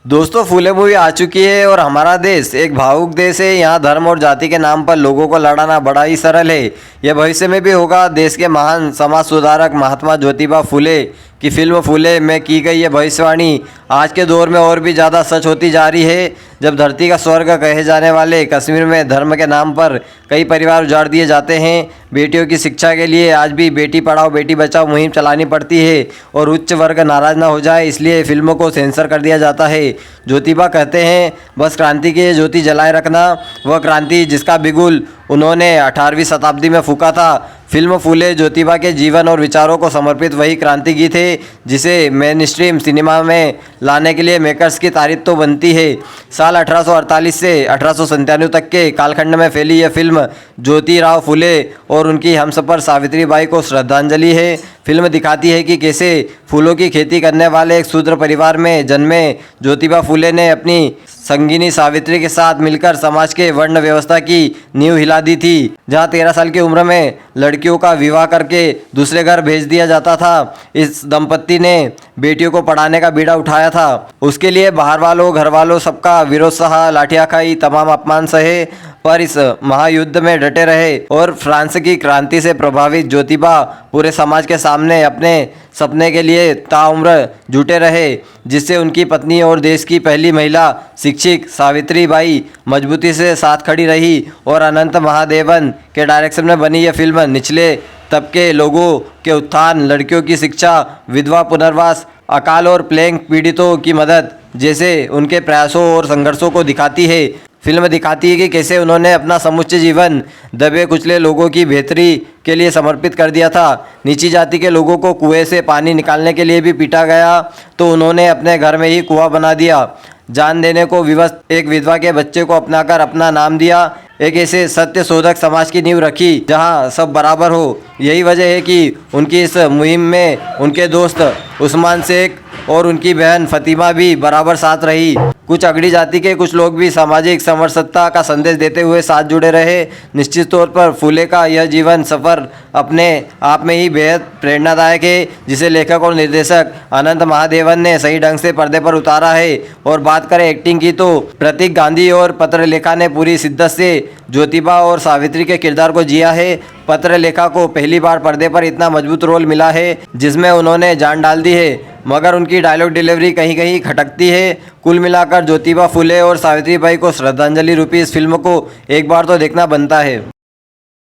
दोस्तों फूले मूवी आ चुकी है और हमारा देश एक भावुक देश है। यहाँ धर्म और जाति के नाम पर लोगों को लड़ाना बड़ा ही सरल है। यह भविष्य में भी होगा। देश के महान समाज सुधारक महात्मा ज्योतिबा फूले की फिल्म फूले में की गई ये भविष्यवाणी आज के दौर में और भी ज़्यादा सच होती जा रही है। जब धरती का स्वर्ग कहे जाने वाले कश्मीर में धर्म के नाम पर कई परिवार उजाड़ दिए जाते हैं, बेटियों की शिक्षा के लिए आज भी बेटी पढ़ाओ बेटी बचाओ मुहिम चलानी पड़ती है और उच्च वर्ग नाराज ना हो जाए इसलिए फिल्मों को सेंसर कर दिया जाता है। ज्योतिबा कहते हैं, बस क्रांति की ज्योति जलाए रखना, वह क्रांति जिसका बिगुल उन्होंने 18वीं शताब्दी में फूंका था। फिल्म फूले ज्योतिबा के जीवन और विचारों को समर्पित वही क्रांति गीत है जिसे मेन स्ट्रीम सिनेमा में लाने के लिए मेकर्स की तारीफ तो बनती है। साल 1848 से 1897 तक के कालखंड में फैली यह फिल्म ज्योतिराव फूले और उनकी हमसफर सावित्रीबाई को श्रद्धांजलि है। फिल्म दिखाती है कि कैसे फूलों की खेती करने वाले एक शूद्र परिवार में जन्मे ज्योतिबा फूले ने अपनी संगिनी सावित्री के साथ मिलकर समाज के वर्ण व्यवस्था की नींव हिला दी थी। जहां 13 साल की उम्र में लड़कियों का विवाह करके दूसरे घर भेज दिया जाता था। इस दंपत्ति ने बेटियों को पढ़ाने का बीड़ा उठाया था। उसके लिए बाहर वालों घर वालों सबका विरोध सहा, लाठियां खाई, तमाम अपमान सहे, पर इस महायुद्ध में डटे रहे और फ्रांस की क्रांति से प्रभावित ज्योतिबा पूरे समाज के सामने अपने सपने के लिए ताउम्र जुटे रहे, जिससे उनकी पत्नी और देश की पहली महिला शिक्षक सावित्रीबाई मजबूती से साथ खड़ी रही। और अनंत महादेवन के डायरेक्शन में बनी यह फिल्म निचले तबके लोगों के उत्थान, लड़कियों की शिक्षा, विधवा पुनर्वास, अकाल और प्लेग पीड़ितों की मदद जैसे उनके प्रयासों और संघर्षों को दिखाती है। फिल्म दिखाती है कि कैसे उन्होंने अपना समुच्च जीवन दबे कुचले लोगों की बेहतरी के लिए समर्पित कर दिया था। नीची जाति के लोगों को कुएं से पानी निकालने के लिए भी पीटा गया तो उन्होंने अपने घर में ही कुआं बना दिया। जान देने को विवश एक विधवा के बच्चे को अपनाकर अपना नाम दिया। एक ऐसे सत्य शोधक समाज की नींव रखी जहां सब बराबर हो। यही वजह है कि उनकी इस मुहिम में उनके दोस्त उस्मान शेख और उनकी बहन फतिमा भी बराबर साथ रही। कुछ अगड़ी जाति के कुछ लोग भी सामाजिक समरसता का संदेश देते हुए साथ जुड़े रहे। निश्चित तौर पर फूले का यह जीवन सफ़र अपने आप में ही बेहद प्रेरणादायक है, जिसे लेखक और निर्देशक अनंत महादेवन ने सही ढंग से पर्दे पर उतारा है। और बात करें एक्टिंग की तो प्रतीक गांधी और पत्रलेखा ने पूरी शिद्दत से ज्योतिबा और सावित्री के किरदार को जिया है। पत्रलेखा को पहली बार पर्दे पर इतना मजबूत रोल मिला है जिसमें उन्होंने जान डाल दी है, मगर उनकी डायलॉग डिलीवरी कहीं कहीं खटकती है। कुल मिलाकर ज्योतिबा फूले और सावित्रीबाई को श्रद्धांजलि रूपी इस फिल्म को एक बार तो देखना बनता है।